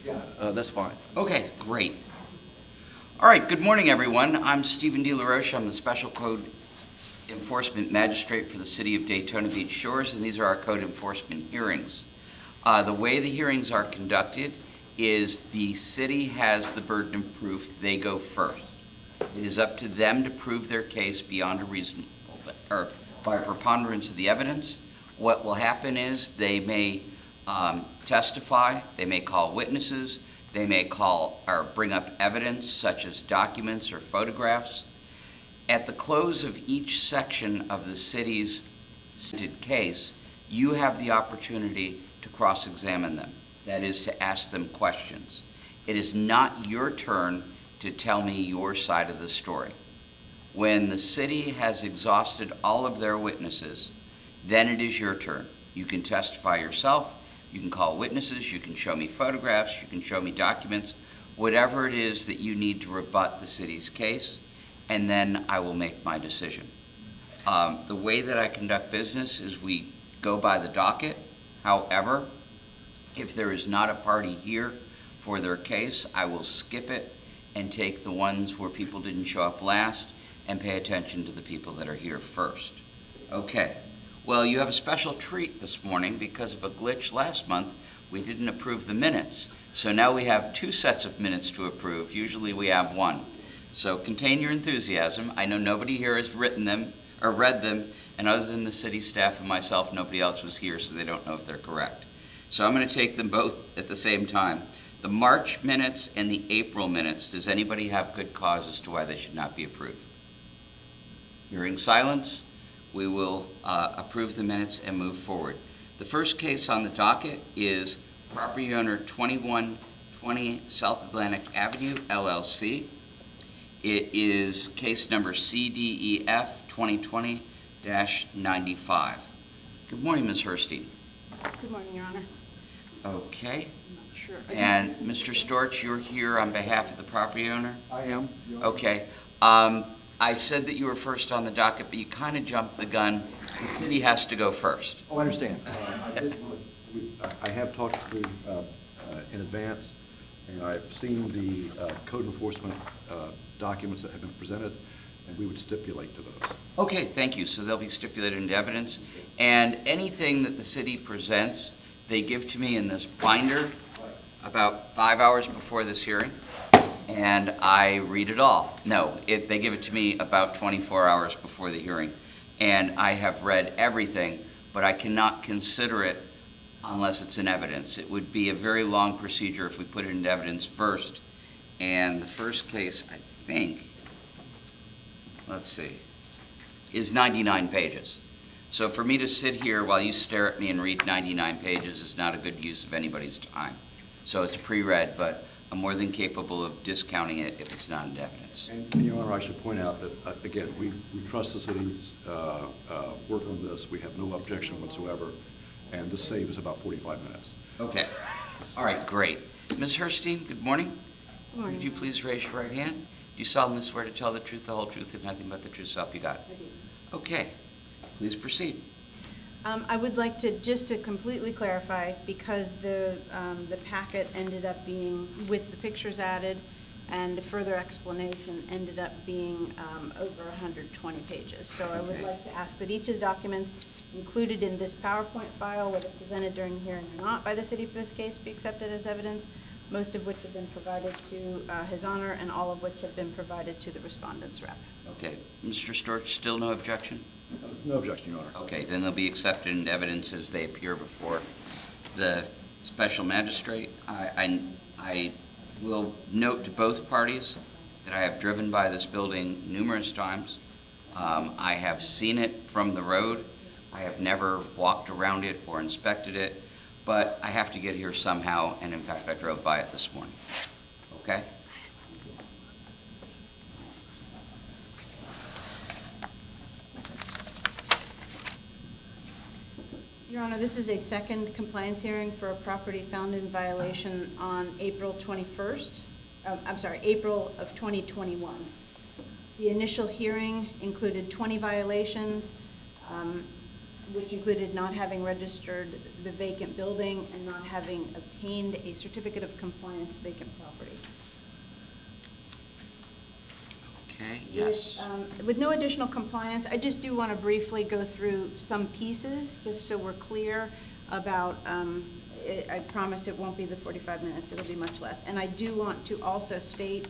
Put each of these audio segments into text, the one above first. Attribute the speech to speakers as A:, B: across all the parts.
A: Yeah, that's fine.
B: Okay, great. All right, good morning, everyone. I'm Stephen D. LaRoche. I'm the Special Code Enforcement Magistrate for the City of Daytona Beach Shores, and these are our code enforcement hearings. The way the hearings are conducted is the city has the burden of proof. They go first. It is up to them to prove their case beyond a reasonable, or by a preponderance of the evidence. What will happen is they may testify, they may call witnesses, they may call or bring up evidence such as documents or photographs. At the close of each section of the city's stated case, you have the opportunity to cross-examine them. That is, to ask them questions. It is not your turn to tell me your side of the story. When the city has exhausted all of their witnesses, then it is your turn. You can testify yourself, you can call witnesses, you can show me photographs, you can show me documents, whatever it is that you need to rebut the city's case, and then I will make my decision. The way that I conduct business is we go by the docket. However, if there is not a party here for their case, I will skip it and take the ones where people didn't show up last and pay attention to the people that are here first. Okay. Well, you have a special treat this morning because of a glitch last month. We didn't approve the minutes. So now we have 2 sets of minutes to approve. Usually we have 1. So contain your enthusiasm. I know nobody here has written them or read them, and other than the city staff and myself, nobody else was here, so they don't know if they're correct. So I'm going to take them both at the same time. The March minutes and the April minutes, does anybody have good cause as to why they should not be approved? Hearing silence, we will approve the minutes and move forward. The first case on the docket is property owner 2120 South Atlantic Avenue, LLC. It is case number CDEF 2020-95. Good morning, Ms. Herstein.
C: Good morning, Your Honor.
B: Okay.
C: I'm not sure.
B: And Mr. Storch, you're here on behalf of the property owner?
A: I am.
B: Okay. I said that you were first on the docket, but you kind of jumped the gun. The city has to go first.
A: Oh, I understand. I have talked to in advance, and I've seen the code enforcement documents that have been presented, and we would stipulate to those.
B: Okay, thank you. So they'll be stipulated into evidence. And anything that the city presents, they give to me in this binder about 5 hours before this hearing, and I read it all. No, they give it to me about 24 hours before the hearing, and I have read everything, but I cannot consider it unless it's in evidence. It would be a very long procedure if we put it into evidence first. And the first case, I think, let's see, is 99 pages. So for me to sit here while you stare at me and read 99 pages is not a good use of anybody's time. So it's pre-read, but I'm more than capable of discounting it if it's not in evidence.
A: And Your Honor, I should point out that, again, we trust the city's work on this. We have no objection whatsoever, and this saves about 45 minutes.
B: Okay. All right, great. Ms. Herstein, good morning.
C: Good morning.
B: Would you please raise your right hand? Do you solemnly swear to tell the truth, the whole truth, and nothing but the truth, so help you God?
C: I do.
B: Okay. Please proceed.
C: I would like to, just to completely clarify, because the packet ended up being, with the pictures added, and the further explanation ended up being over 120 pages. So I would
B: Okay.
C: like to ask that each of the documents included in this PowerPoint file, whether presented during the hearing or not by the city for this case, be accepted as evidence, most of which have been provided to His Honor, and all of which have been provided to the respondent's rep.
B: Okay. Mr. Storch, still no objection?
A: No objection, Your Honor.
B: Okay, then they'll be accepted into evidence as they appear before the special magistrate. I will note to both parties that I have driven by this building numerous times. I have seen it from the road. I have never walked around it or inspected it, but I have to get here somehow, and in fact, I drove by it this morning. Okay?
C: Your Honor, this is a second compliance hearing for a property found in violation on April 21st. April of 2021. The initial hearing included 20 violations. which included not having registered the vacant building and not having obtained a certificate of compliance vacant property.
B: Okay, yes.
C: With no additional compliance, I just do want to briefly go through some pieces, just so we're clear about, I promise it won't be the 45 minutes, it'll be much less. And I do want to also state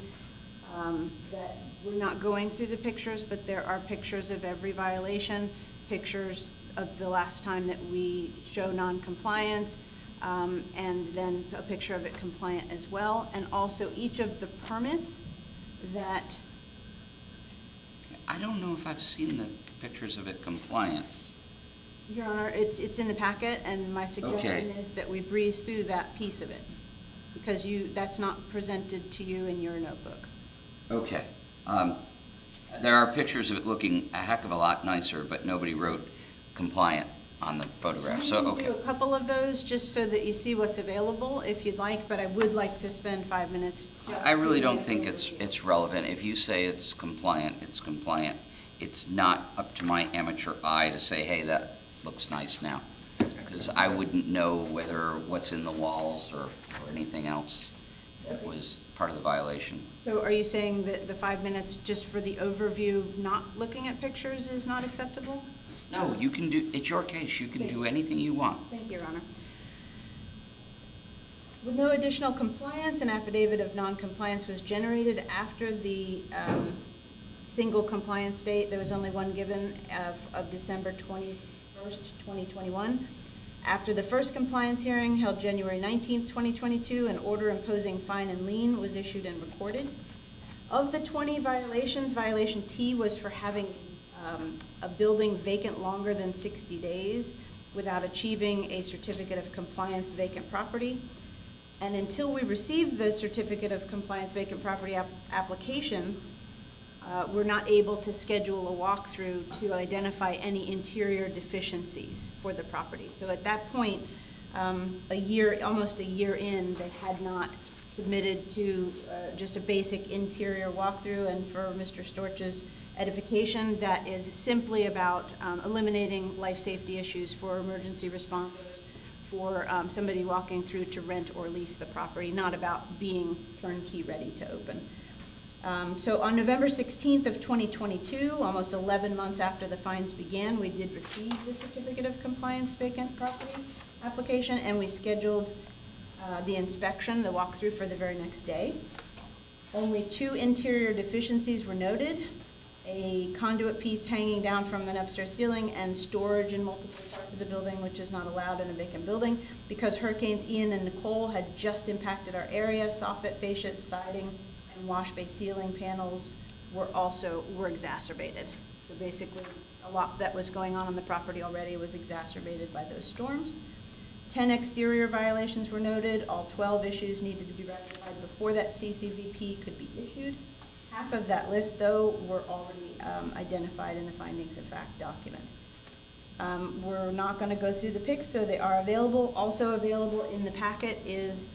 C: that we're not going through the pictures, but there are pictures of every violation, pictures of the last time that we show non-compliance, and then a picture of it compliant as well, and also each of the permits that.
B: I don't know if I've seen the pictures of it compliant.
C: Your Honor, it's in the packet, and my suggestion
B: Okay.
C: is that we breeze through that piece of it, because that's not presented to you in your notebook.
B: Okay. There are pictures of it looking a heck of a lot nicer, but nobody wrote compliant on the photograph, so,
C: We
B: okay.
C: can do a couple of those, just so that you see what's available, if you'd like, but I would like to spend 5 minutes.
B: I really don't
C: doing
B: think
C: an
B: it's
C: overview.
B: relevant. If you say it's compliant, it's compliant. It's not up to my amateur eye to say, hey, that looks nice now. Because I wouldn't know what's in the walls or anything else that was part of the violation.
C: So are you saying that the 5 minutes just for the overview, not looking at pictures, is not acceptable?
B: No, you can do, it's your case. You can do anything you want.
C: Thank you, Your Honor. With no additional compliance, an affidavit of non-compliance was generated after the single compliance date. There was only one given of December 21st, 2021. After the first compliance hearing held January 19th, 2022, an order imposing fine and lien was issued and recorded. Of the 20 violations, violation T was for having a building vacant longer than 60 days without achieving a certificate of compliance vacant property. And until we received the certificate of compliance vacant property application, we're not able to schedule a walkthrough to identify any interior deficiencies for the property. So at that point, almost a year in, they had not submitted to just a basic interior walkthrough. And for Mr. Storch's edification, that is simply about eliminating life safety issues for emergency responders, for somebody walking through to rent or lease the property, not about being turnkey ready to open. So on November 16th of 2022, almost 11 months after the fines began, we did receive the certificate of compliance vacant property application, and we scheduled the inspection, the walkthrough, for the very next day. Only 2 interior deficiencies were noted: a conduit piece hanging down from an upstairs ceiling and storage in multiple parts of the building, which is not allowed in a vacant building. Because Hurricanes Ian and Nicole had just impacted our area, soffit, fascias, siding, and wash bay ceiling panels were exacerbated. So basically, a lot that was going on the property already was exacerbated by those storms. 10 exterior violations were noted. All 12 issues needed to be rectified before that CCVP could be issued. Half of that list, though, were already identified in the findings of fact document. We're not going to go through the pics, so they are available. Also available in the packet is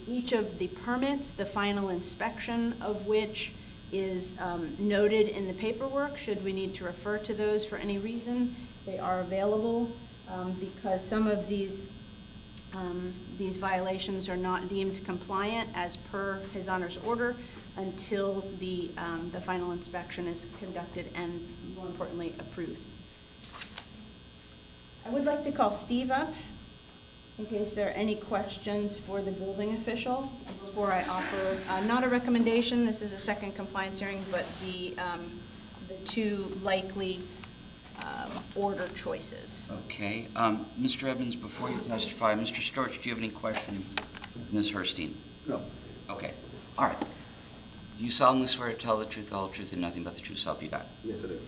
C: each of the permits, the final inspection of which is noted in the paperwork. Should we need to refer to those for any reason, they are available because some of these violations are not deemed compliant as per His Honor's order until the final inspection is conducted and, more importantly, approved. I would like to call Steve up in case there are any questions for the building official before I offer, not a recommendation, this is a second compliance hearing, but the 2 likely order choices.
B: Okay. Mr. Evans, before you testify, Mr. Storch, do you have any questions for Ms. Herstein?
A: No.
B: Okay. All right. Do you solemnly swear to tell the truth, the whole truth, and nothing but the truth, so help you God?
A: Yes, I do.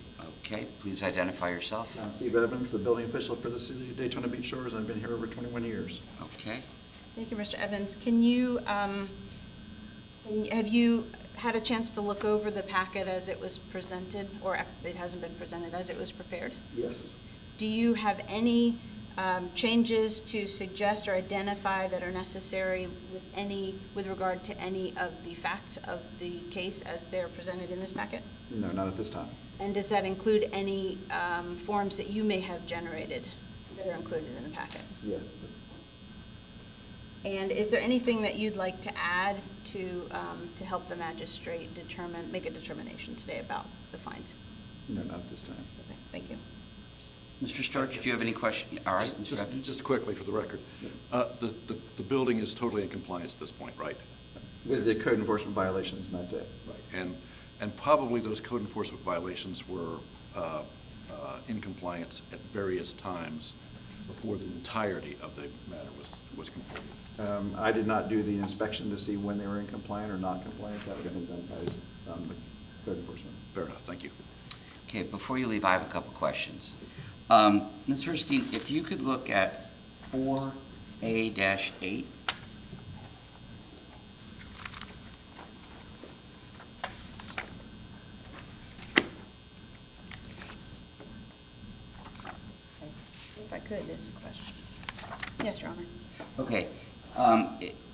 B: Okay. Please identify yourself.
A: I'm Steve Evans, the building official for the City of Daytona Beach Shores, and I've been here over 21 years.
B: Okay.
C: Thank you, Mr. Evans. Can you, have you had a chance to look over the packet as it was presented, or it hasn't been presented, as it was prepared?
A: Yes.
C: Do you have any changes to suggest or identify that are necessary with regard to any of the facts of the case as they're presented in this packet?
D: No, not at this time.
C: And does that include any forms that you may have generated that are included in the packet?
D: Yes.
C: And is there anything that you'd like to add to help the magistrate make a determination today about the fines?
D: No, not at this time.
C: Okay, thank you.
B: Mr. Storch, do you have any question? All right, Mr. Evans?
A: Just quickly for the record, the building is totally in compliance at this point, right?
D: With the code enforcement violations, and that's it.
A: Right. And probably those code enforcement violations were in compliance at various times before the entirety of the matter was completed.
D: I did not do the inspection to see when they were in compliant or not compliant. That would have been done by the code enforcement.
A: Fair enough, thank you.
B: Okay, before you leave, I have a couple questions. Ms. Herstein, if you could look at 4A-8.
C: If I could, there's a question. Yes, Your Honor.
B: Okay.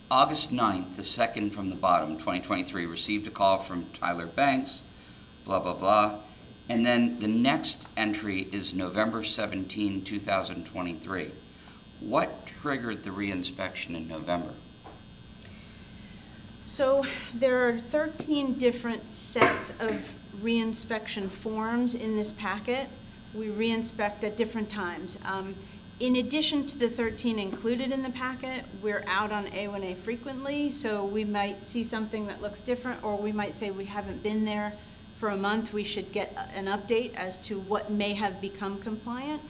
B: August 9th, the second from the bottom, 2023, received a call from Tyler Banks, blah, blah, blah. And then the next entry is November 17, 2023. What triggered the reinspection in November?
C: So there are 13 different sets of reinspection forms in this packet. We reinspect at different times. In addition to the 13 included in the packet, we're out on A1A frequently, so we might see something that looks different, or we might say we haven't been there for a month, we should get an update as to what may have become compliant.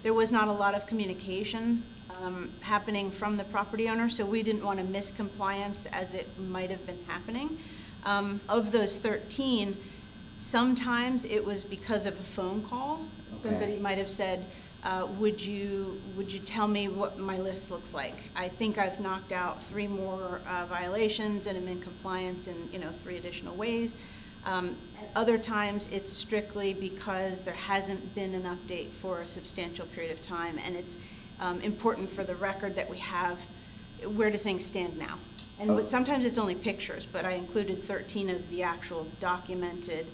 C: There was not a lot of communication happening from the property owner, so we didn't want to miss compliance as it might have been happening. Of those 13, sometimes it was because of a phone call.
B: Okay.
C: Somebody might have said, would you tell me what my list looks like? I think I've knocked out 3 more violations and am in compliance in 3 additional ways. Other times it's strictly because there hasn't been an update for a substantial period of time, and it's important for the record that we have where do things stand now. And sometimes it's only pictures, but I included 13 of the actual documented.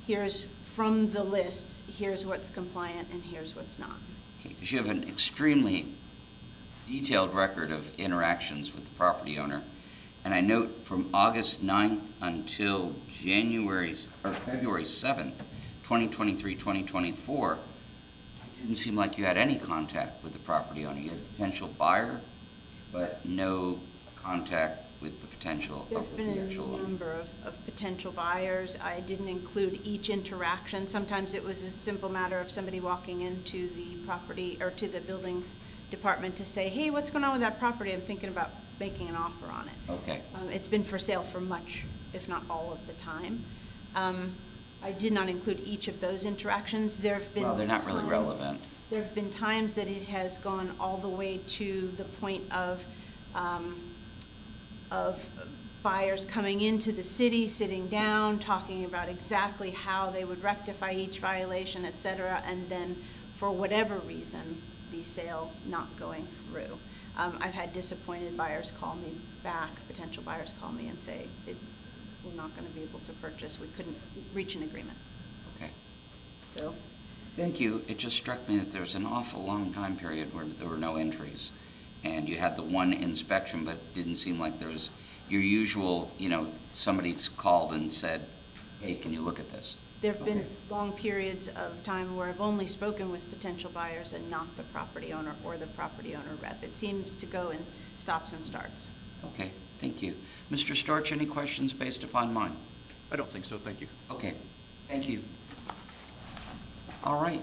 C: Here's from the lists, here's what's compliant and here's what's not.
B: Okay, because you have an extremely detailed record of interactions with the property owner. And I note from August 9th until February 7th, 2023, 2024, it didn't seem like you had any contact with the property owner. You had a potential buyer, but no contact with the potential
C: There's
B: of
C: been
B: the
C: a
B: actual owner.
C: number of potential buyers. I didn't include each interaction. Sometimes it was a simple matter of somebody walking into the property or to the building department to say, hey, what's going on with that property? I'm thinking about making an offer on it.
B: Okay.
C: It's been for sale for much, if not all of the time. I did not include each of those interactions. There have been
B: Well, they're not really
C: times-
B: relevant.
C: There have been times that it has gone all the way to the point of buyers coming into the city, sitting down, talking about exactly how they would rectify each violation, et cetera, and then for whatever reason, the sale not going through. I've had disappointed buyers call me back, potential buyers call me and say, we're not going to be able to purchase, we couldn't reach an agreement.
B: Okay.
C: So,
B: Thank you. It just struck me that there was an awful long time period where there were no entries. And you had the one inspection, but it didn't seem like there was your usual, somebody's called and said, hey, can you look at this?
C: there have been
B: Okay.
C: long periods of time where I've only spoken with potential buyers and not the property owner or the property owner rep. It seems to go in stops and starts.
B: Okay, thank you. Mr. Storch, any questions based upon mine?
A: I don't think so, thank you.
B: Okay, thank you. All right.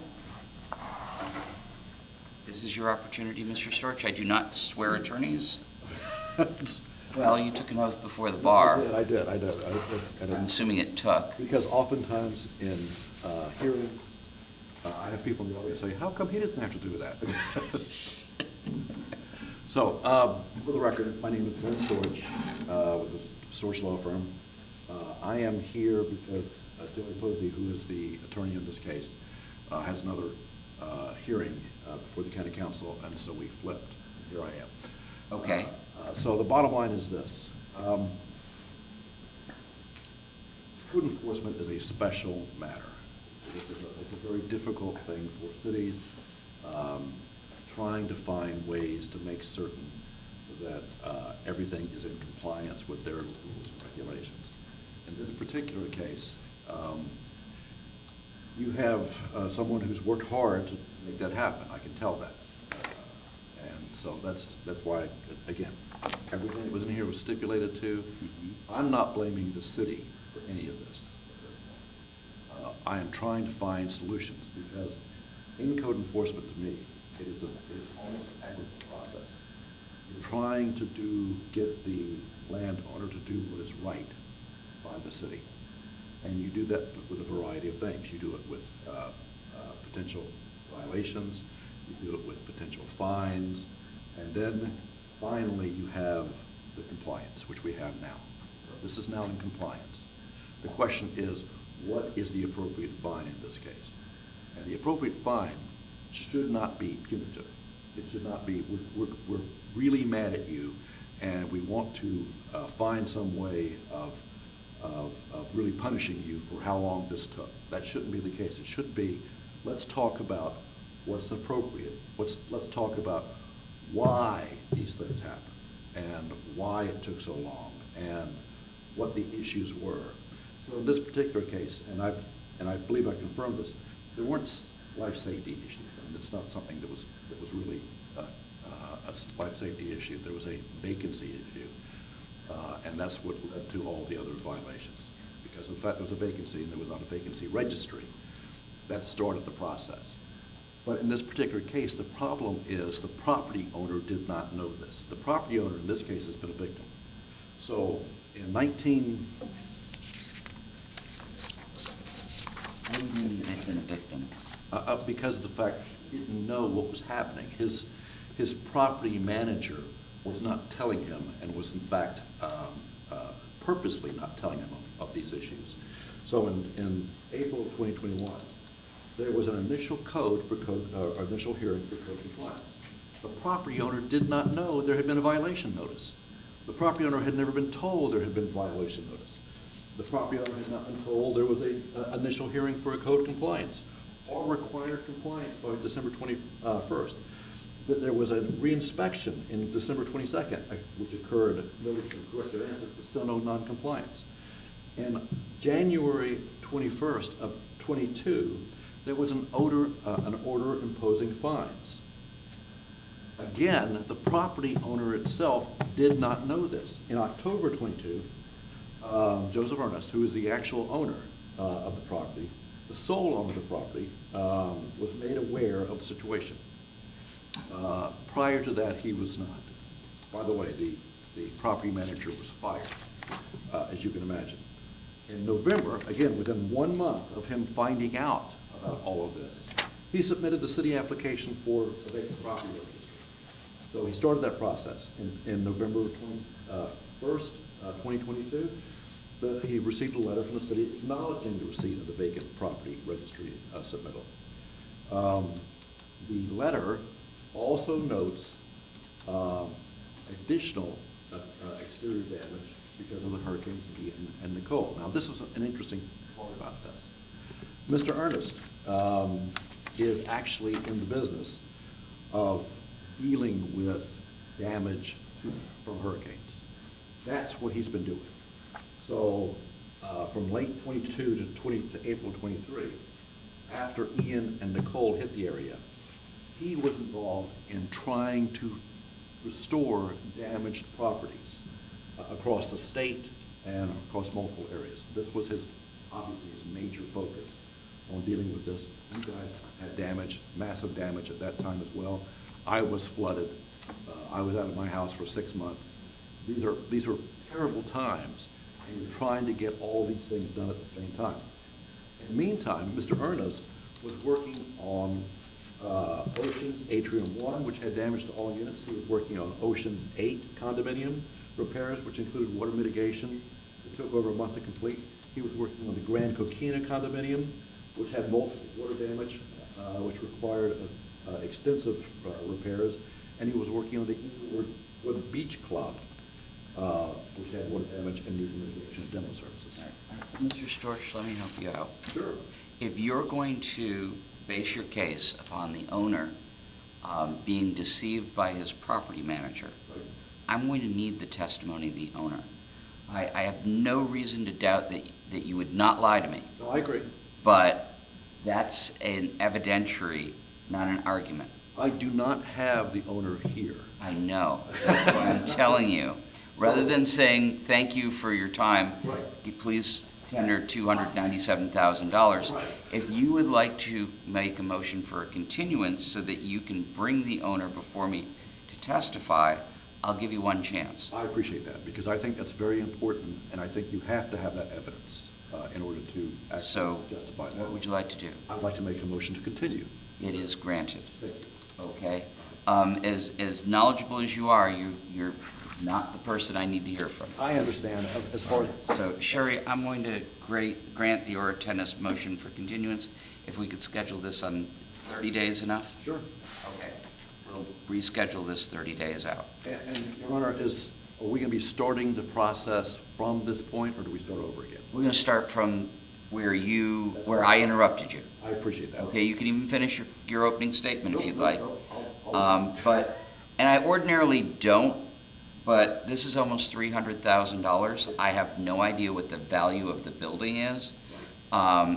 B: This is your opportunity, Mr. Storch. I do not swear attorneys. Well, you took an oath before the bar.
A: I did.
B: I'm assuming it took.
A: Because oftentimes in hearings, I have people in the audience say, how come he doesn't have to do that? So, for the record, my name is Glenn Storch with the Storch Law Firm. I am here because Joey Posey, who is the attorney in this case, has another hearing before the county council, and so we flipped. Here I am.
B: Okay.
A: So the bottom line is this. Code enforcement is a special matter. It's a very difficult thing for cities, trying to find ways to make certain that everything is in compliance with their rules and regulations. In this particular case, you have someone who's worked hard to make that happen. I can tell that. And so that's why, again, everything that was in here was stipulated to. I'm not blaming the city for any of this. I am trying to find solutions because in code enforcement, to me, it is almost an equitable process. You're trying to get the landowner to do what is right by the city. And you do that with a variety of things. You do it with potential violations, you do it with potential fines, and then finally you have the compliance, which we have now. This is now in compliance. The question is, what is the appropriate fine in this case? And the appropriate fine should not be punitive. It should not be, we're really mad at you, and we want to find some way of really punishing you for how long this took. That shouldn't be the case. It should be, let's talk about what's appropriate. Let's talk about why these things happened and why it took so long and what the issues were. So in this particular case, and I believe I confirmed this, there weren't life safety issues. And it's not something that was really a life safety issue. There was a vacancy issue. And that's what led to all the other violations. Because in fact there was a vacancy and there was not a vacancy registry. That started the process. But in this particular case, the problem is the property owner did not know this. The property owner in this case has been a victim. So in
B: Has been a victim.
A: because of the fact he didn't know what was happening. His property manager was not telling him and was in fact purposely not telling him of these issues. So in April of 2021, there was an initial initial hearing for code compliance. The property owner did not know there had been a violation notice. The property owner had never been told there had been a violation notice. The property owner had not been told there was an initial hearing for a code compliance or required compliance by December 21st. That there was a reinspection in December 22nd, which occurred, notice of corrected answer, but still no non-compliance. In January 21st of 22, there was an order imposing fines. Again, the property owner itself did not know this. In October 22, Joseph Ernest, who is the actual owner of the property, the sole owner of the property, was made aware of the situation. Prior to that, he was not. By the way, the property manager was fired, as you can imagine. In November, again, within 1 month of him finding out about all of this, he submitted the city application for a vacant property registry. So he started that process in November 21st, 2022. He received a letter from the city acknowledging the receipt of the vacant property registry submittal. The letter also notes additional exterior damage because of the hurricanes Ian and Nicole. Now, this is an interesting part about this. Mr. Ernest is actually in the business of dealing with damage from hurricanes. That's what he's been doing. So from late 22 to April 23, after Ian and Nicole hit the area, he was involved in trying to restore damaged properties across the state and across multiple areas. This was obviously his major focus on dealing with this. You guys had damage, massive damage at that time as well. I was flooded. I was out of my house for 6 months. These are terrible times, and you're trying to get all these things done at the same time. In the meantime, Mr. Ernest was working on Oceans Atrium 1, which had damage to all units. He was working on Oceans 8 condominium repairs, which included water mitigation. It took over a month to complete. He was working on the Grand Coquina condominium, which had multiple water damage which required extensive repairs, and he was working on the Inglewood Beach Club, which had water damage and needed mitigation and demo services.
B: Mr. Storch, let me help you out.
A: Sure.
B: If you're going to base your case upon the owner being deceived by his property manager,
A: Right.
B: I'm going to need the testimony of the owner. I have no reason to doubt that you would not lie to me,
A: No, I agree.
B: but that's an evidentiary, not an argument.
A: I do not have the owner here.
B: I know. That's why I'm telling you. Rather than saying, thank you for your time,
A: Right.
B: you please tender $297,000.
A: Right.
B: If you would like to make a motion for a continuance so that you can bring the owner before me to testify, I'll give you one chance.
A: I appreciate that, because I think that's very important, and I think you have to have that evidence in order to
B: So,
A: actually justify that.
B: what would you like to do?
A: I'd like to make a motion to continue.
B: It is granted,
A: Thank you.
B: okay? As knowledgeable as you are, you're not the person I need to hear from.
A: I understand, as far as,
B: So, Sherry, I'm going to grant the Ora Tennis motion for continuance. If we could schedule this on 30 days enough?
A: sure.
B: Okay. We'll reschedule this 30 days out.
A: And, Your Honor, are we going to be starting the process from this point, or do we start over again?
B: We're going to start from where I interrupted you.
A: I appreciate that.
B: Okay, you can even finish your opening statement if you'd
A: No,
B: like.
A: no, I'll-
B: And I ordinarily don't, but this is almost $300,000. I have no idea what the value of the building is.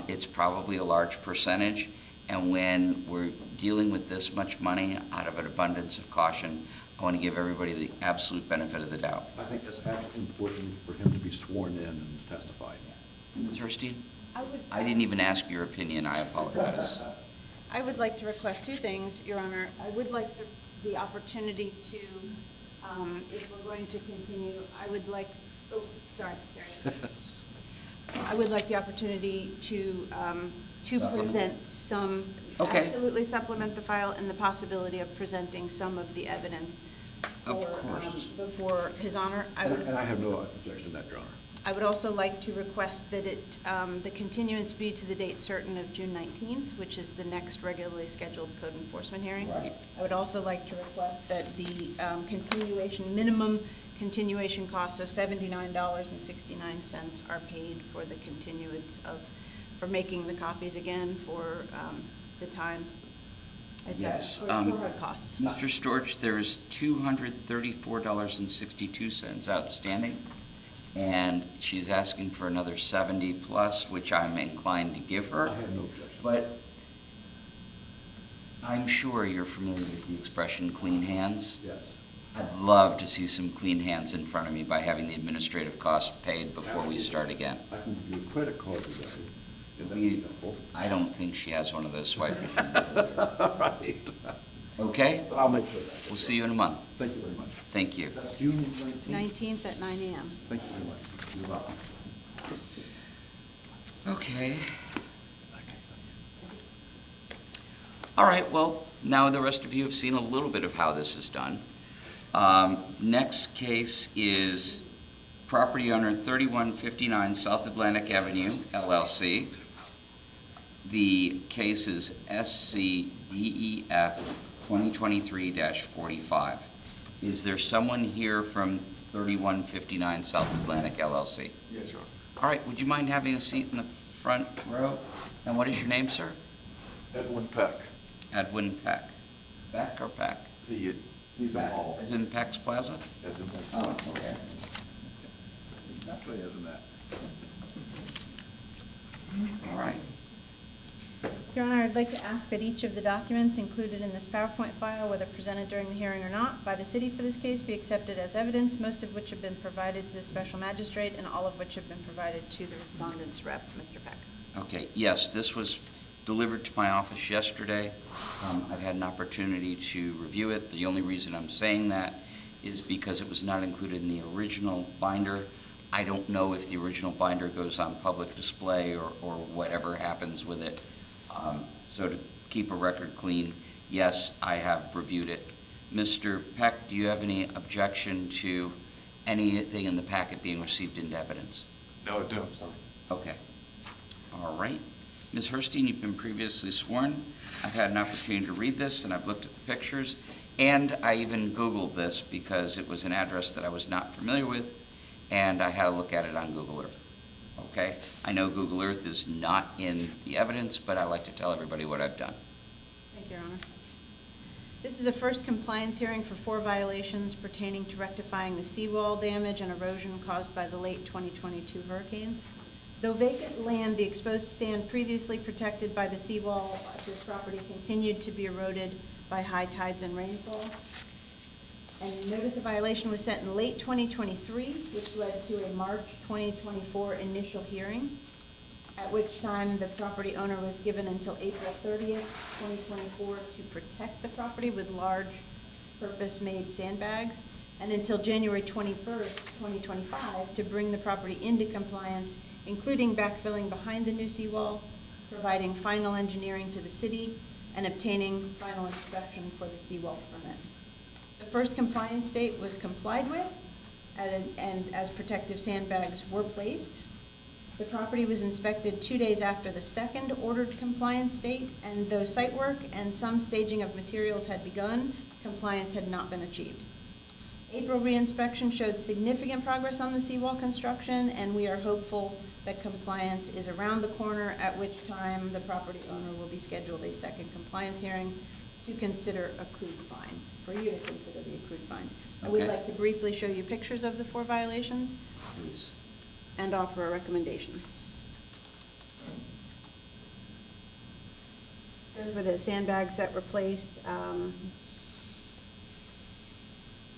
B: It's probably a large percentage, and when we're dealing with this much money out of an abundance of caution, I want to give everybody the absolute benefit of the doubt.
A: I think it's absolutely important for him to be sworn in and testify.
B: Ms. Herstein?
C: would.
B: I didn't even ask your opinion, I apologize.
C: I would like to request two things, Your Honor. I would like the opportunity to, if we're going to continue, I would like, oh, sorry, Gary. I would like the opportunity to
B: Supplement?
C: present some,
B: Okay.
C: absolutely supplement the file, and the possibility of presenting some of the evidence
B: Of
C: for,
B: course.
C: before His Honor.
A: And I have no objection to that, Your Honor.
C: I would also like to request that the continuance be to the date certain of June 19th, which is the next regularly scheduled code enforcement hearing.
B: Right.
C: I would also like to request that the minimum continuation costs of $79.69 are paid for the continuance for making the copies again, for the time, et cetera,
B: Yes,
C: for hard costs.
B: Mr. Storch, there's $234.62 outstanding, and she's asking for another 70 plus, which I'm inclined to give her.
A: I have no objection.
B: But I'm sure you're familiar with the expression clean hands.
A: Yes.
B: I'd love to see some clean hands in front of me by having the administrative costs paid before we start again.
A: I can give you a credit card today, if that would be helpful.
B: I don't think she has one of those swipe machines.
A: Right.
B: Okay?
A: But I'll make sure of that.
B: We'll see you in a month.
A: Thank you very much.
B: Thank you.
A: That's June 19th?
C: 19th at 9 a.m.
A: Thank you very much. You're welcome.
B: Okay. All right, well, now the rest of you have seen a little bit of how this is done. Next case is property owner 3159 South Atlantic Avenue, LLC. The case is SCDEF 2023-45. Is there someone here from 3159 South Atlantic, LLC?
E: Yes, Your Honor.
B: All right, would you mind having a seat in the front row? And what is your name, sir?
E: Edwin Peck.
B: Edwin Peck. Peck or Peck?
E: He's involved.
B: Is in Peck's Plaza?
E: As involved.
B: Oh, okay.
D: Exactly, isn't that?
B: All right.
C: Your Honor, I'd like to ask that each of the documents included in this PowerPoint file, whether presented during the hearing or not, by the city for this case, be accepted as evidence, most of which have been provided to the special magistrate, and all of which have been provided to the respondent's rep, Mr. Peck.
B: Okay, yes, this was delivered to my office yesterday. I've had an opportunity to review it. The only reason I'm saying that is because it was not included in the original binder. I don't know if the original binder goes on public display or whatever happens with it. So to keep a record clean, yes, I have reviewed it. Mr. Peck, do you have any objection to anything in the packet being received into evidence?
E: No, I don't, sorry.
B: Okay. All right. Ms. Herstein, you've been previously sworn. I've had an opportunity to read this, and I've looked at the pictures, and I even Googled this because it was an address that I was not familiar with, and I had a look at it on Google Earth. Okay? I know Google Earth is not in the evidence, but I like to tell everybody what I've done.
C: Thank you, Your Honor. This is a first compliance hearing for 4 violations pertaining to rectifying the seawall damage and erosion caused by the late 2022 hurricanes. Though vacant land, the exposed sand previously protected by the seawall at this property continued to be eroded by high tides and rainfall. And notice of violation was sent in late 2023, which led to a March 2024 initial hearing, at which time the property owner was given until April 30th, 2024 to protect the property with large purpose-made sandbags, and until January 21st, 2025 to bring the property into compliance, including backfilling behind the new seawall, providing final engineering to the city, and obtaining final inspection for the seawall permit. The first compliance date was complied with, and as protective sandbags were placed. The property was inspected 2 days after the second ordered compliance date, and though site work and some staging of materials had begun, compliance had not been achieved. April reinspection showed significant progress on the seawall construction, and we are hopeful that compliance is around the corner, at which time the property owner will be scheduled a second compliance hearing to consider accrued fines, for you to consider the accrued fines. I would
B: Okay.
C: like to briefly show you pictures of the 4 violations
B: Please.
C: and offer a recommendation. Those were the sandbags that were placed.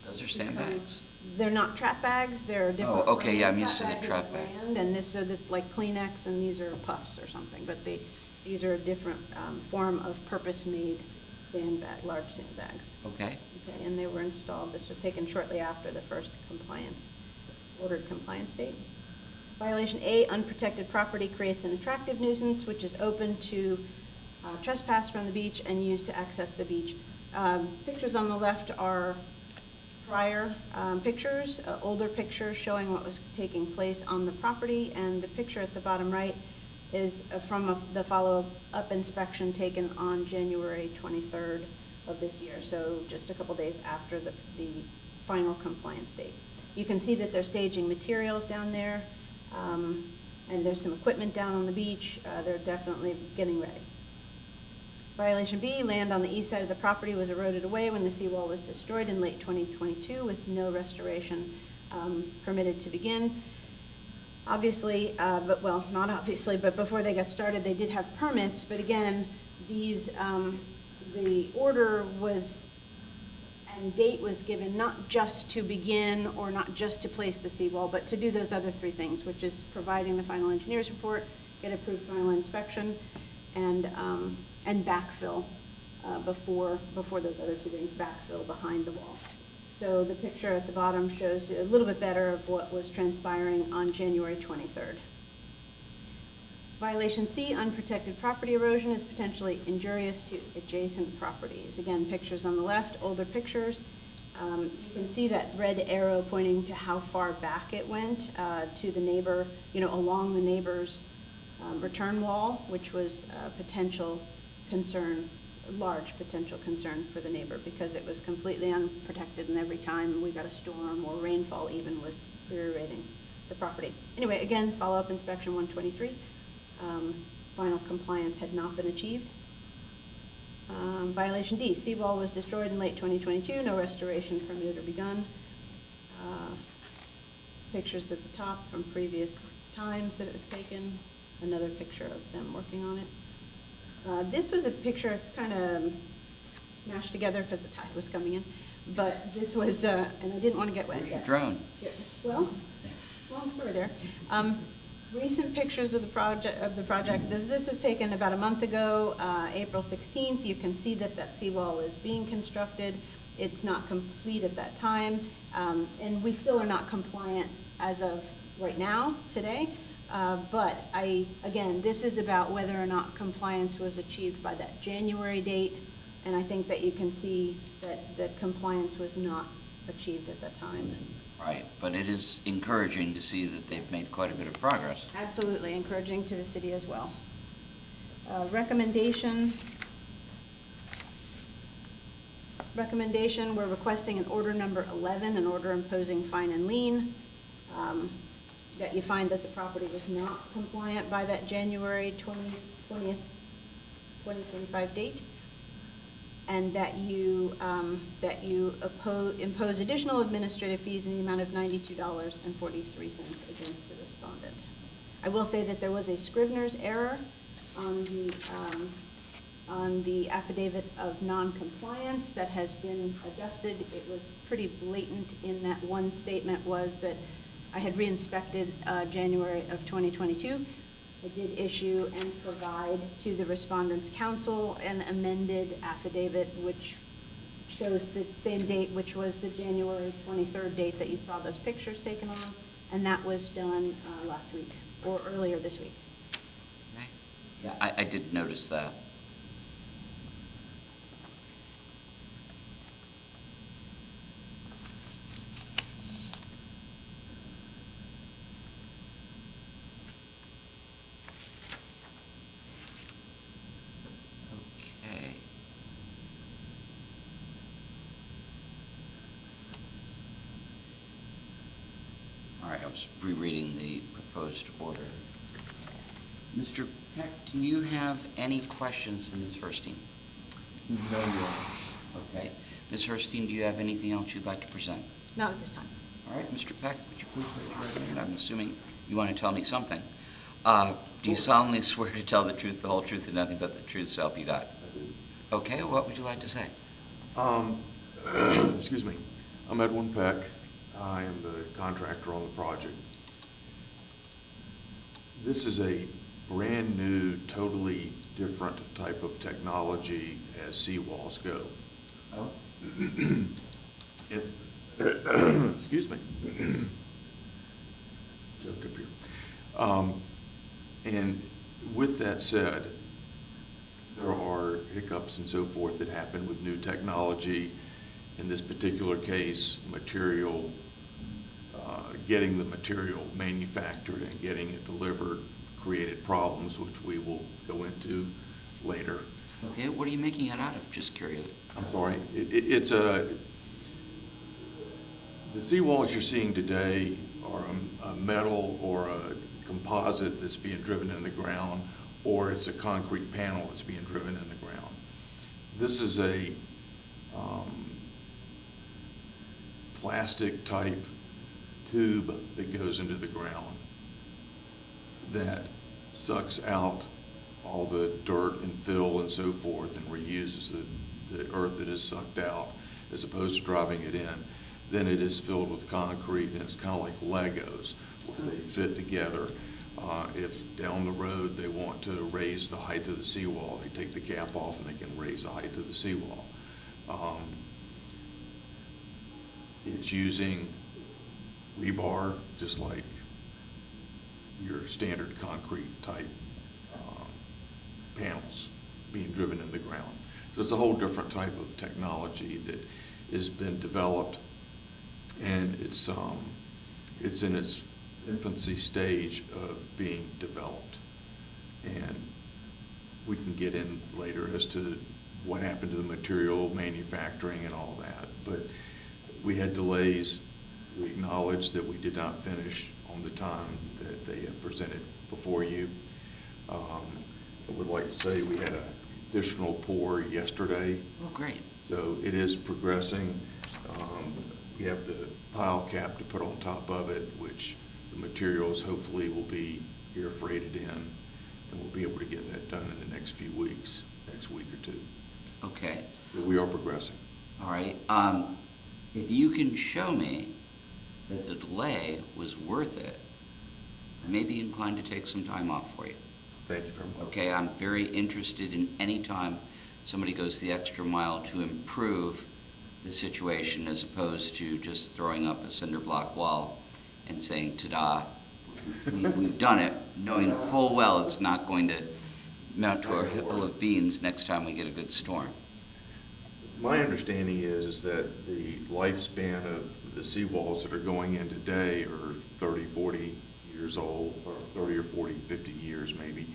B: Those are sandbags.
C: They're not trap bags, they're different.
B: Oh, okay, yeah, I'm
C: brands.
B: used to the
C: bag is
B: trap
C: a
B: bags.
C: brand, and this, so that, like Kleenex, and these are puffs or something, but these are a different form of purpose-made sandbag, large sandbags.
B: Okay.
C: Okay, and they were installed, this was taken shortly after the first ordered compliance date. Violation A, unprotected property creates an attractive nuisance which is open to trespass from the beach and used to access the beach. Pictures on the left are prior pictures, older pictures showing what was taking place on the property, and the picture at the bottom right is from the follow-up inspection taken on January 23rd of this year, so just a couple days after the final compliance date. You can see that they're staging materials down there, and there's some equipment down on the beach. They're definitely getting ready. Violation B, land on the east side of the property was eroded away when the seawall was destroyed in late 2022 with no restoration permitted to begin. Obviously, well, not obviously, but before they got started, they did have permits, but again, these, the order was, and date was given not just to begin or not just to place the seawall, but to do those other 3 things, which is providing the final engineer's report, get approved final inspection, and backfill before those other 2 things, backfill behind the wall. So the picture at the bottom shows a little bit better of what was transpiring on January 23rd. Violation C, unprotected property erosion is potentially injurious to adjacent properties. Again, pictures on the left, older pictures. You can see that red arrow pointing to how far back it went to the neighbor, along the neighbor's return wall, which was a potential concern, a large potential concern for the neighbor because it was completely unprotected, and every time we got a storm or rainfall even was deteriorating the property. Anyway, again, follow-up inspection 123. Final compliance had not been achieved. Violation D, seawall was destroyed in late 2022, no restoration permitted or begun. Pictures at the top from previous times that it was taken, another picture of them working on it. This was a picture, it's kind of mashed together because the tide was coming in, but this was, and I didn't want to get wet.
B: Where's your drone?
C: Well, long story there. Recent pictures of the project. This was taken about a month ago, April 16th. You can see that seawall is being constructed. It's not complete at that time, and we still are not compliant as of right now, today. But again, this is about whether or not compliance was achieved by that January date, and I think that you can see that compliance was not achieved at that time.
B: Right, but it is encouraging to see that they've made quite a bit of progress.
C: Absolutely, encouraging to the city as well. Recommendation, we're requesting an order number 11, an order imposing fine and lien, that you find that the property was not compliant by that January 20th, 2025 date, and that you impose additional administrative fees in the amount of $92.43 against the respondent. I will say that there was a Scrivener's error on the affidavit of non-compliance that has been adjusted. It was pretty blatant in that one statement was that I had re-inspected January of 2022. I did issue and provide to the respondent's counsel an amended affidavit which shows the same date, which was the January 23rd date that you saw those pictures taken on, and that was done last week or earlier this week.
B: Okay. Yeah, I did notice that. Okay. All right, I was rereading the proposed order. Mr. Peck, do you have any questions of Ms. Herstein?
E: No, Your Honor.
B: Okay. Ms. Herstein, do you have anything else you'd like to present?
C: Not at this time.
B: All right, Mr. Peck, would you please raise your right hand? I'm assuming you want to tell me something. Do you solemnly swear to tell the truth, the whole truth, and nothing but the truth, so help you God?
E: I do.
B: Okay, what would you like to say?
E: Excuse me. I'm Edwin Peck. I am the contractor on the project. This is a brand-new, totally different type of technology as seawalls go.
B: Oh.
E: Excuse me. Joke up here. And with that said, there are hiccups and so forth that happen with new technology. In this particular case, material, getting the material manufactured and getting it delivered created problems, which we will go into later.
B: Okay, what are you making it out of? Just curious.
E: I'm sorry. It's the seawalls you're seeing today are a metal or a composite that's being driven in the ground, or it's a concrete panel that's being driven in the ground. This is a plastic type tube that goes into the ground that sucks out all the dirt and fill and so forth and reuses the earth that is sucked out as opposed to driving it in. Then it is filled with concrete, and it's kind of like Legos where they fit together. If down the road they want to raise the height of the seawall, they take the cap off and they can raise the height of the seawall. It's using rebar, just like your standard concrete type panels being driven in the ground. So it's a whole different type of technology that has been developed, and it's in its infancy stage of being developed. And we can get in later as to what happened to the material manufacturing and all that. But we had delays. We acknowledge that we did not finish on the time that they have presented before you. I would like to say we had an additional pour yesterday.
B: Oh, great.
E: So it is progressing. We have the pile cap to put on top of it, which the materials hopefully will be air freighted in, and we'll be able to get that done in the next few weeks, next week or two.
B: Okay.
E: So we are progressing.
B: All right. If you can show me that the delay was worth it, I may be inclined to take some time off for you.
E: Thank you very much.
B: Okay, I'm very interested in any time somebody goes the extra mile to improve the situation as opposed to just throwing up a cinder block wall and saying, ta-da, we've done it, knowing full well it's not going to mount to our hill of beans next time we get a good storm.
E: My understanding is that the lifespan of the seawalls that are going in today are 30, 40 years old, or 30 or 40, 50 years maybe.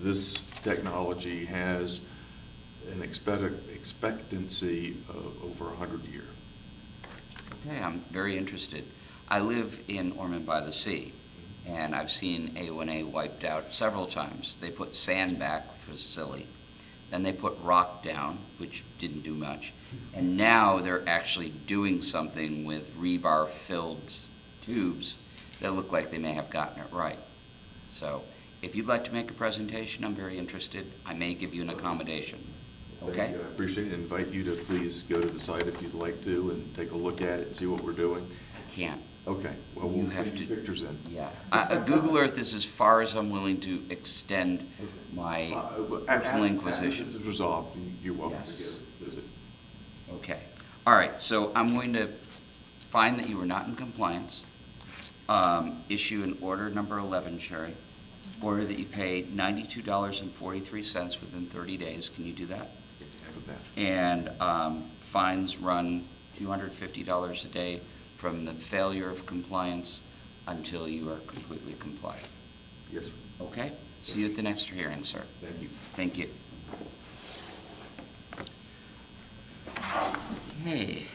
E: this technology has an expectancy of over 100 years.
B: Okay, I'm very interested. I live in Ormond by the Sea, and I've seen A1A wiped out several times. They put sand back, which was silly. Then they put rock down, which didn't do much. And now they're actually doing something with rebar-filled tubes that look like they may have gotten it right. So if you'd like to make a presentation, I'm very interested. I may give you an accommodation.
E: Thank
B: Okay?
E: you. I appreciate it. Invite you to please go to the site if you'd like to and take a look at it and see what we're doing.
B: I can't.
E: Okay, well,
B: You
E: we'll
B: have
E: send you
B: to-
E: pictures in.
B: Yeah. Google Earth is as far as I'm willing to extend my personal inquisition.
E: This is resolved, you're welcome to
B: Yes.
E: go visit.
B: Okay. All right, so I'm going to find that you were not in compliance, issue an order number 11, Sherry. Order that you pay $92.43 within 30 days. Can you do that?
E: Have that.
B: And fines run $250 a day from the failure of compliance until you are completely compliant.
E: Yes, sir.
B: Okay? See you at the next hearing, sir.
E: Thank you.
B: Thank you. Okay.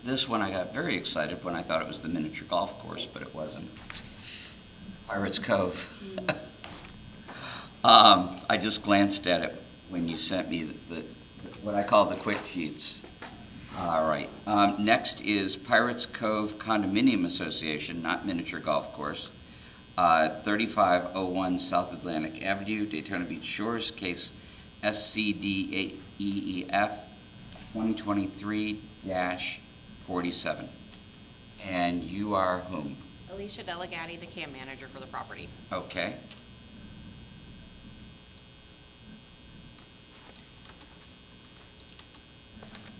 B: This one I got very excited when I thought it was the miniature golf course, but it wasn't. Pirates Cove. I just glanced at it when you sent me what I call the quick sheets. All right. Next is Pirates Cove Condominium Association, not miniature golf course. 3501 South Atlantic Avenue, Daytona Beach Shores, case SCDEEF 2023-47. And you are whom?
F: Alicia Delegati, the CAM manager for the property.
B: Okay.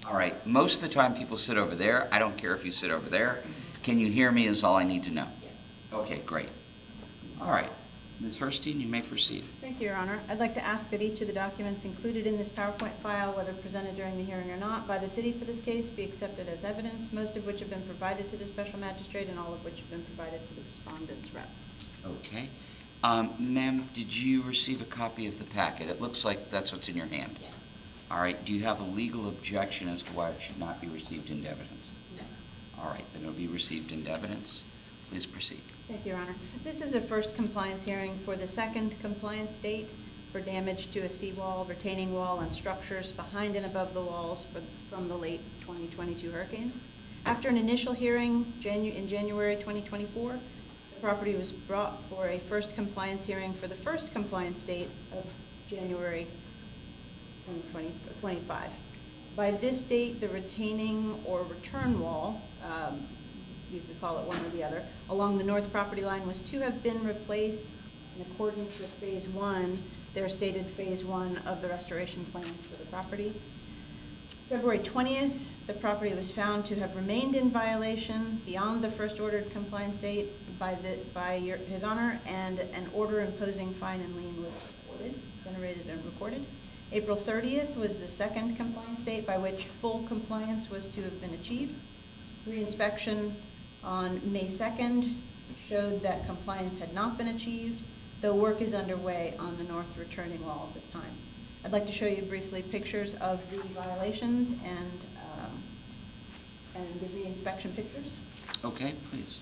B: All right, most of the time people sit over there. I don't care if you sit over there. Can you hear me is all I need to know.
F: Yes.
B: Okay, great. All right, Ms. Herstein, you may proceed.
C: Thank you, Your Honor. I'd like to ask that each of the documents included in this PowerPoint file, whether presented during the hearing or not, by the city for this case, be accepted as evidence, most of which have been provided to the special magistrate and all of which have been provided to the respondent's rep.
B: Okay. Ma'am, did you receive a copy of the packet? It looks like that's what's in your hand.
F: Yes.
B: All right, do you have a legal objection as to why it should not be received into evidence?
F: No.
B: All right, then it'll be received into evidence. Please proceed.
C: Thank you, Your Honor. This is a first compliance hearing for the second compliance date for damage to a seawall, retaining wall, and structures behind and above the walls from the late 2022 hurricanes. After an initial hearing in January 2024, the property was brought for a first compliance hearing for the first compliance date of January 2025. By this date, the retaining or return wall, you could call it one or the other, along the north property line was to have been replaced in accordance with Phase 1, their stated Phase 1 of the restoration plans for the property. February 20th, the property was found to have remained in violation beyond the first ordered compliance date by His Honor, and an order imposing fine and lien was generated and recorded. April 30th was the second compliance date by which full compliance was to have been achieved. Re-inspection on May 2nd showed that compliance had not been achieved, though work is underway on the north returning wall at this time. I'd like to show you briefly pictures of the violations and the re-inspection pictures.
B: Okay, please.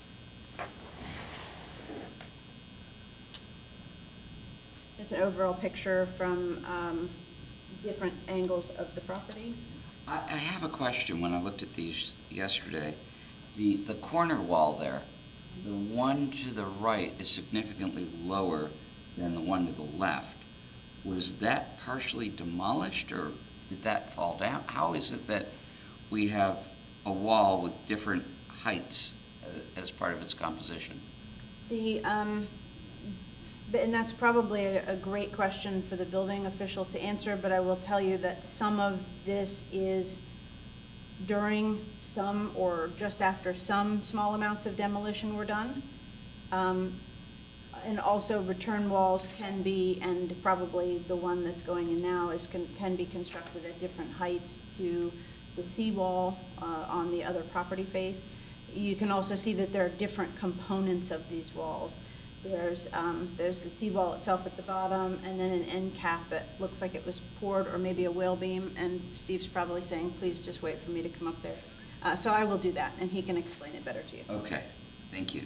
C: It's an overall picture from different angles of the property.
B: I have a question. When I looked at these yesterday, the corner wall there, the one to the right is significantly lower than the one to the left. Was that partially demolished, or did that fall down? How is it that we have a wall with different heights as part of its composition?
C: And that's probably a great question for the building official to answer, but I will tell you that some of this is during some or just after some small amounts of demolition were done. And also return walls can be, and probably the one that's going in now can be constructed at different heights to the seawall on the other property face. You can also see that there are different components of these walls. There's the seawall itself at the bottom, and then an end cap that looks like it was poured, or maybe a whale beam, and Steve's probably saying, please just wait for me to come up there. So I will do that, and he can explain it better to you.
B: Okay, thank you.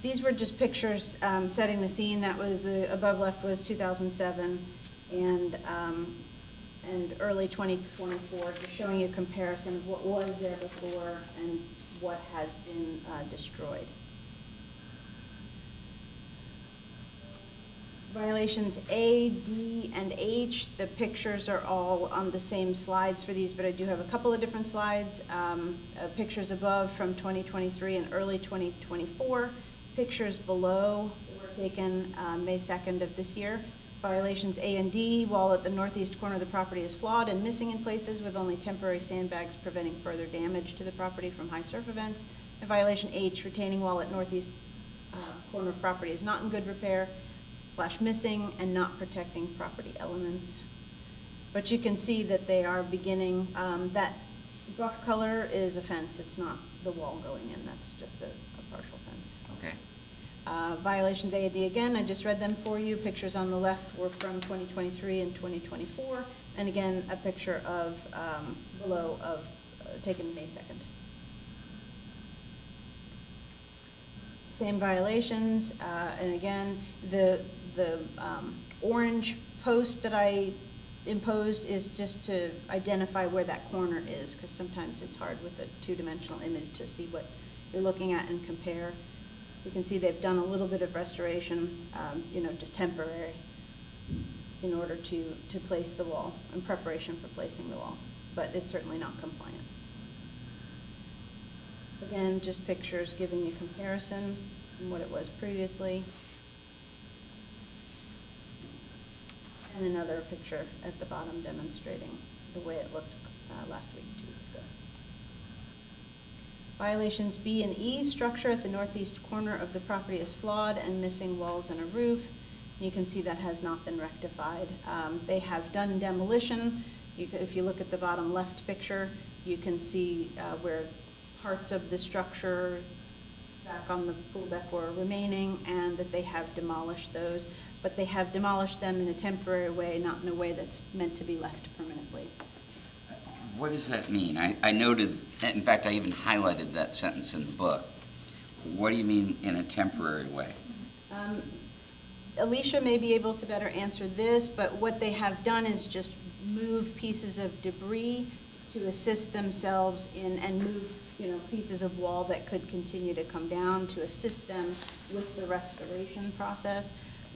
C: These were just pictures setting the scene. That was the above left was 2007, and early 2024, just showing you a comparison of what was there before and what has been destroyed. Violations A, D, and H, the pictures are all on the same slides for these, but I do have a couple of different slides. Pictures above from 2023 and early 2024. Pictures below were taken May 2nd of this year. Violations A and D, wall at the northeast corner of the property is flawed and missing in places with only temporary sandbags preventing further damage to the property from high surf events. And violation H, retaining wall at northeast corner of property is not in good repair / missing and not protecting property elements. But you can see that they are beginning, that buff color is a fence. It's not the wall going in. That's just a partial fence.
B: Okay.
C: Violations A and D, again, I just read them for you. Pictures on the left were from 2023 and 2024. And again, a picture of below of taken May 2nd. Same violations, and again, the orange post that I imposed is just to identify where that corner is, because sometimes it's hard with a two-dimensional image to see what you're looking at and compare. You can see they've done a little bit of restoration, just temporary, in order to place the wall, in preparation for placing the wall, but it's certainly not compliant. Again, just pictures giving you comparison from what it was previously. And another picture at the bottom demonstrating the way it looked last week, 2 weeks ago. Violations B and E, structure at the northeast corner of the property is flawed and missing walls and a roof. You can see that has not been rectified. They have done demolition. If you look at the bottom left picture, you can see where parts of the structure back on the pool deck were remaining, and that they have demolished those. But they have demolished them in a temporary way, not in a way that's meant to be left permanently.
B: What does that mean? I noted, in fact, I even highlighted that sentence in the book. What do you mean in a temporary way?
C: Alicia may be able to better answer this, but what they have done is just move pieces of debris to assist themselves in, and move pieces of wall that could continue to come down to assist them with the restoration process.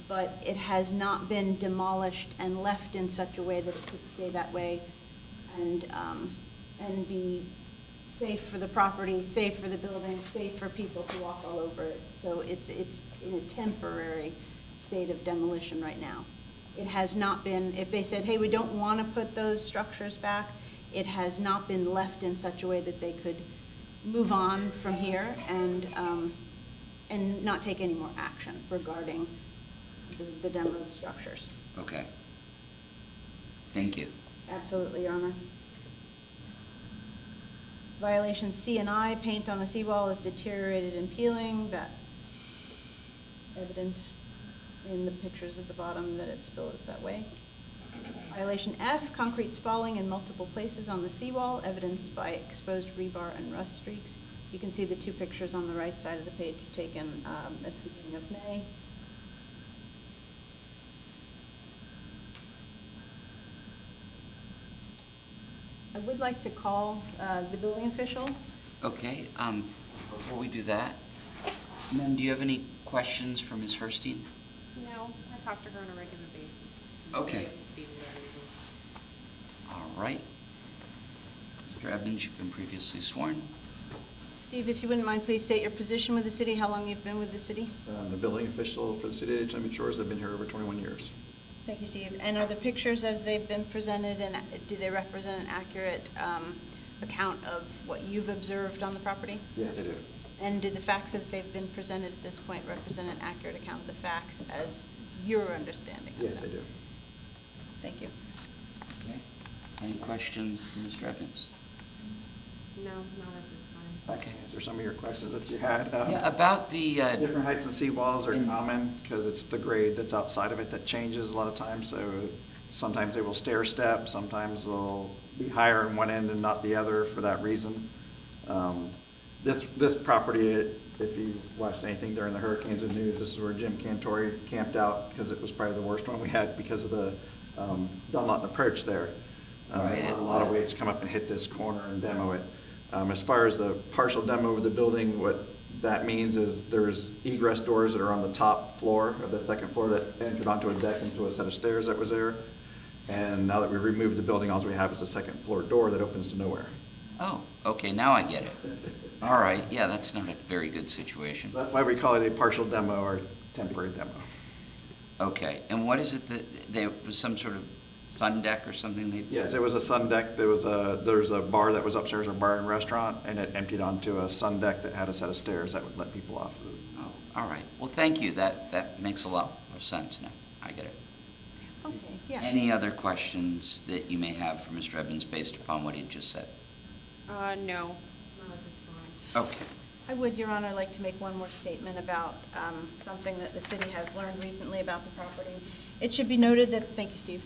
C: But it has not been demolished and left in such a way that it could stay that way and be safe for the property, safe for the building, safe for people to walk all over it. So it's in a temporary state of demolition right now. It has not been, if they said, hey, we don't want to put those structures back, it has not been left in such a way that they could move on from here and not take any more action regarding the demo of structures.
B: Okay. Thank you.
C: Absolutely, Your Honor. Violation C and I, paint on the seawall is deteriorated and peeling. That's evident in the pictures at the bottom that it still is that way. Violation F, concrete spalling in multiple places on the seawall, evidenced by exposed rebar and rust streaks. You can see the two pictures on the right side of the page taken at the beginning of May. I would like to call the building official.
B: Okay, before we do that, ma'am, do you have any questions for Ms. Herstein?
F: No, I talk to her on a regular basis.
B: Okay.
F: Steve and everything.
B: All right. Mr. Evans, you've been previously sworn.
C: Steve, if you wouldn't mind, please state your position with the city, how long you've been with the city.
D: I'm the building official for the city of Daytona Beach Shores. I've been here over 21 years.
C: Thank you, Steve. And are the pictures as they've been presented, and do they represent an accurate account of what you've observed on the property?
D: Yes, I do.
C: And do the facts as they've been presented at this point represent an accurate account of the facts as your understanding of them?
D: Yes, I do.
C: Thank you.
B: Okay. Any questions for Mr. Evans?
F: No, not at this time.
D: I can answer some of your questions that you had.
B: Yeah, about the,
D: Different heights and seawalls are common because it's the grade that's outside of it that changes a lot of times. So sometimes they will stair step, sometimes they'll be higher in one end and not the other for that reason. This property, if you watched anything during the hurricanes and news, this is where Jim Cantori camped out because it was probably the worst one we had because of the Dunlop approach there.
B: Right.
D: A lot of waves come up and hit this corner and demo it. As far as the partial demo of the building, what that means is there's egress doors that are on the top floor of the second floor that entered onto a deck into a set of stairs that was there. And now that we removed the building, all we have is a second floor door that opens to nowhere.
B: oh, okay, now I get it. All right, yeah, that's not a very good situation.
D: So that's why we call it a partial demo or temporary demo.
B: Okay, and what is it that, there was some sort of sun deck or something they?
D: Yes, it was a sun deck. There's a bar that was upstairs, a bar and restaurant, and it emptied onto a sun deck that had a set of stairs that would let people off.
B: Oh, all right, well, thank you, that makes a lot of sense now, I get it.
C: Okay, yeah.
B: Any other questions that you may have for Mr. Evans based upon what he just said?
F: No, not at this time.
B: Okay,
C: I would, Your Honor, like to make one more statement about something that the city has learned recently about the property. It should be noted that, thank you, Steve.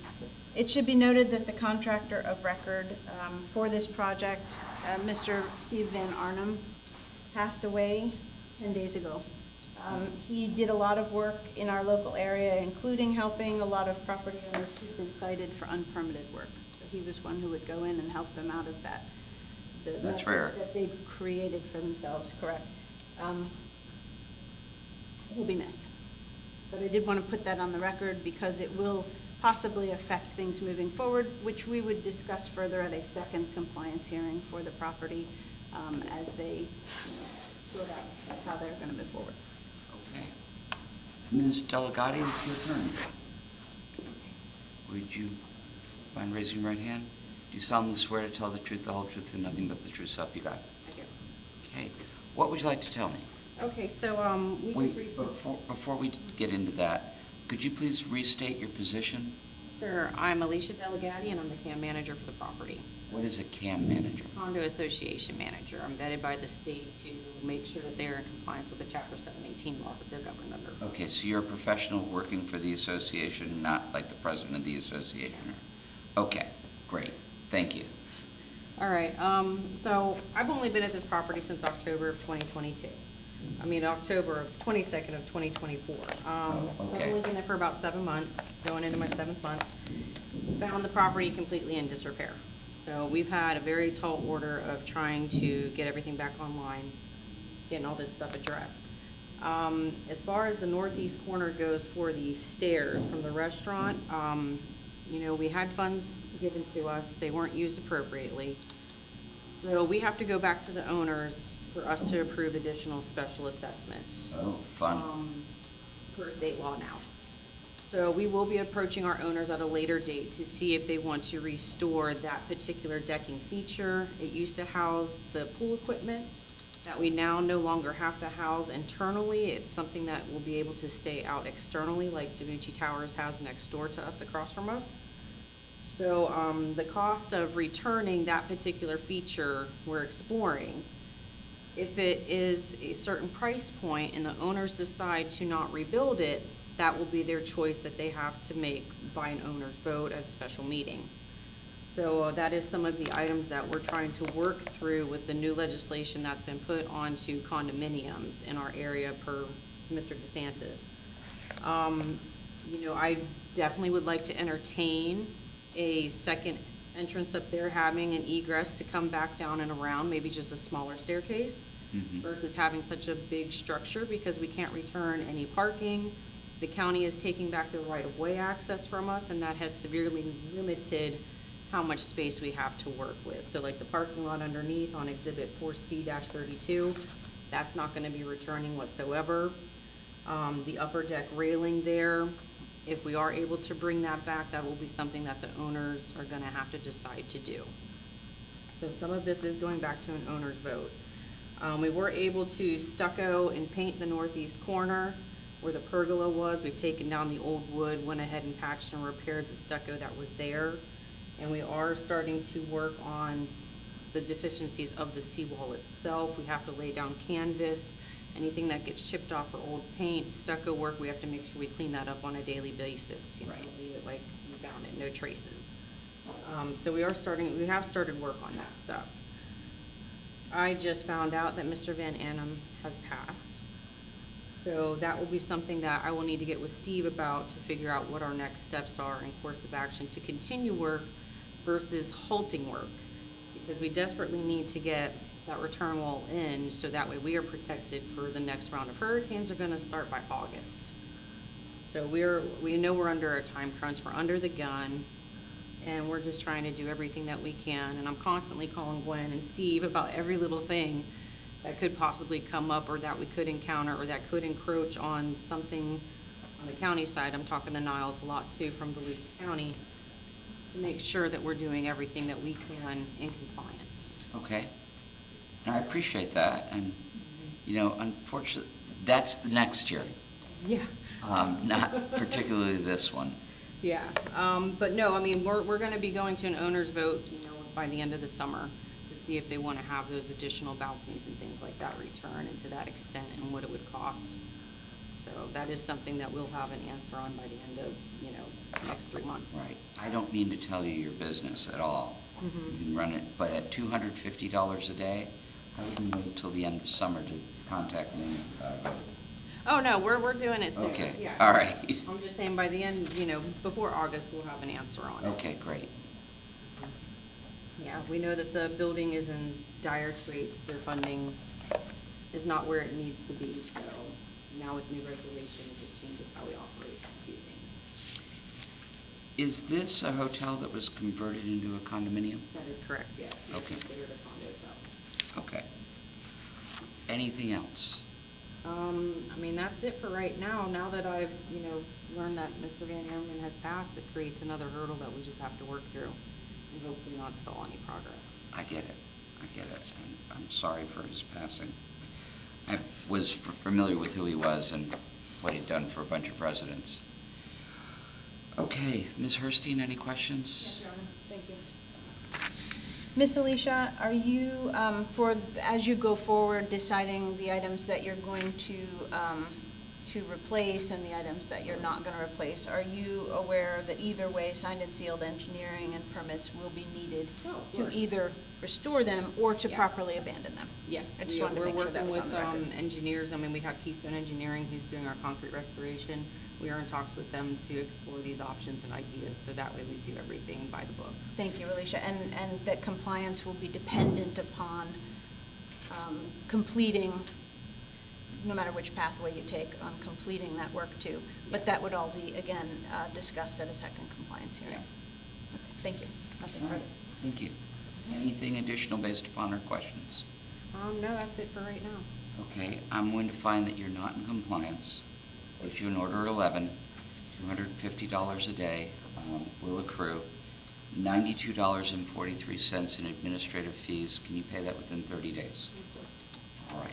C: It should be noted that the contractor of record for this project, Mr. Steve Van Arnhem, passed away 10 days ago. He did a lot of work in our local area, including helping a lot of property owners who've been cited for unpermitted work. So he was one who would go in and help them out of that. The
B: That's
C: messes
B: rare.
C: that they've created for themselves, correct. He'll be missed. But I did want to put that on the record because it will possibly affect things moving forward, which we would discuss further at a second compliance hearing for the property as they sort out how they're going to move forward.
B: okay. Ms. Delegati, it's your turn. Would you mind raising your right hand? Do you solemnly swear to tell the truth, the whole truth, and nothing but the truth, so help you God?
F: I do.
B: Okay, what would you like to tell me?
F: Okay, so, we
B: Wait,
F: just recently.
B: before we get into that, could you please restate your position?
F: Sure, I'm Alicia Delegati, and I'm the CAM manager for the property.
B: What is a CAM manager?
F: Condo Association manager. I'm vetted by the state to make sure that they're in compliance with the Chapter 718 laws that they're governed under.
B: Okay, so you're a professional working for the association, not like the president of the association? Okay, great, thank you.
F: All right, so I've only been at this property since October of 2022. I mean, October of 22nd of 2024. So I've
B: okay.
F: only been there for about 7 months, going into my 7th month. Found the property completely in disrepair. So we've had a very tall order of trying to get everything back online, getting all this stuff addressed. As far as the northeast corner goes for the stairs from the restaurant, you know, we had funds given to us. They weren't used appropriately. So we have to go back to the owners for us to approve additional special assessments.
B: Oh, fun.
F: Per state law now. So we will be approaching our owners at a later date to see if they want to restore that particular decking feature. It used to house the pool equipment that we now no longer have to house internally. It's something that will be able to stay out externally, like DaVinci Towers has next door to us, across from us. So the cost of returning that particular feature we're exploring, if it is a certain price point and the owners decide to not rebuild it, that will be their choice that they have to make by an owner's vote at a special meeting. So that is some of the items that we're trying to work through with the new legislation that's been put onto condominiums in our area per Mr. DeSantis. You know, I definitely would like to entertain a second entrance up there, having an egress to come back down and around, maybe just a smaller staircase versus having such a big structure because we can't return any parking. The county is taking back the right-of-way access from us, and that has severely limited how much space we have to work with. So like the parking lot underneath on Exhibit 4C-32, that's not gonna be returning whatsoever. The upper deck railing there, if we are able to bring that back, that will be something that the owners are gonna have to decide to do. So some of this is going back to an owner's vote. We were able to stucco and paint the northeast corner where the pergola was. We've taken down the old wood, went ahead and patched and repaired the stucco that was there. And we are starting to work on the deficiencies of the seawall itself. We have to lay down canvas. Anything that gets chipped off or old paint, stucco work, we have to make sure we clean that up on a daily basis. You know,
B: Right.
F: leave it like we found it, no traces. So we have started work on that stuff. I just found out that Mr. Van Annum has passed. So that will be something that I will need to get with Steve about to figure out what our next steps are in course of action to continue work versus halting work. Because we desperately need to get that return wall in, so that way we are protected for the next round of hurricanes are gonna start by August. So we know we're under a time crunch, we're under the gun, and we're just trying to do everything that we can. And I'm constantly calling Gwen and Steve about every little thing that could possibly come up or that we could encounter or that could encroach on something on the county side. I'm talking to Niles a lot too from Duluth County to make sure that we're doing everything that we can in compliance.
B: Okay. And I appreciate that, and, you know, unfortunately, that's the next year,
F: Yeah.
B: not particularly this one.
F: Yeah, but no, I mean, we're gonna be going to an owner's vote, you know, by the end of the summer to see if they wanna have those additional balconies and things like that return and to that extent and what it would cost. So that is something that we'll have an answer on by the end of, you know, the next 3 months.
B: Right. I don't mean to tell you your business at all. You can run it, but at $250 a day, I wouldn't wait till the end of summer to contact me about it.
F: Oh, no, we're doing it soon.
B: Okay,
F: Yeah.
B: all right.
F: I'm just saying by the end, you know, before August, we'll have an answer on it.
B: Okay, great.
F: Yeah, we know that the building is in dire straits. Their funding is not where it needs to be, so now with new regulation, it just changes how we operate a few things.
B: Is this a hotel that was converted into a condominium?
F: That is correct, yes. We
B: Okay.
F: consider it a condo hotel.
B: Okay. Anything else?
F: I mean, that's it for right now. Now that I've, you know, learned that Mr. Van Eerman has passed, it creates another hurdle that we just have to work through and hopefully not stall any progress.
B: I get it. I get it. And I'm sorry for his passing. I was familiar with who he was and what he'd done for a bunch of residents. Okay, Ms. Herstein, any questions?
C: Yes, Your Honor. Thank you. Ms. Alicia, are you, as you go forward, deciding the items that you're going to replace and the items that you're not going to replace, are you aware that either way, signed and sealed engineering and permits will be needed
F: Oh, of
C: to
F: course.
C: either restore them or to
F: Yeah.
C: properly abandon them?
F: Yes,
C: I just wanted to make sure that was on the
F: we're working
C: record.
F: with engineers. I mean, we have Keystone Engineering who's doing our concrete restoration. We are in talks with them to explore these options and ideas, so that way we do everything by the book.
C: Thank you, Alicia. And that compliance will be dependent upon completing, no matter which pathway you take, on completing that work too. But that would all be, again, discussed at a second compliance hearing.
F: Yeah.
C: Okay, thank you. Nothing
B: All right,
C: further.
B: thank you. Anything additional based upon our questions?
F: No, that's it for right now.
B: Okay, I'm going to find that you're not in compliance. Issue an order 11, $250 a day will accrue, $92.43 in administrative fees. Can you pay that within 30 days? All right.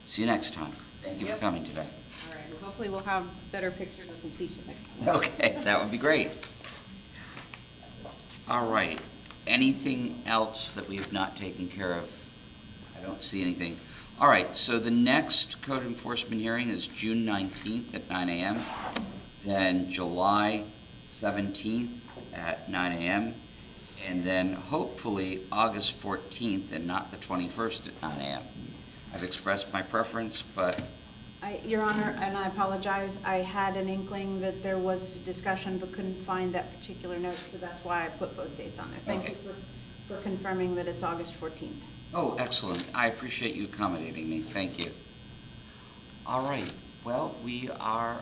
B: See you next time. Thank you for
F: Yep.
B: coming today.
F: All right, well, hopefully we'll have better pictures of completion next time.
B: Okay, that would be great. All right, anything else that we have not taken care of? I don't see anything. All right, so the next code enforcement hearing is June 19th at 9 a.m., then July 17th at 9 a.m., and then hopefully August 14th and not the 21st at 9 a.m. I've expressed my preference, but
C: Your Honor, and I apologize, I had an inkling that there was discussion but couldn't find that particular note, so that's why I put both dates on there. Thank you for confirming that it's August 14th.
B: oh, excellent. I appreciate you accommodating me. Thank you. All right. Well, we are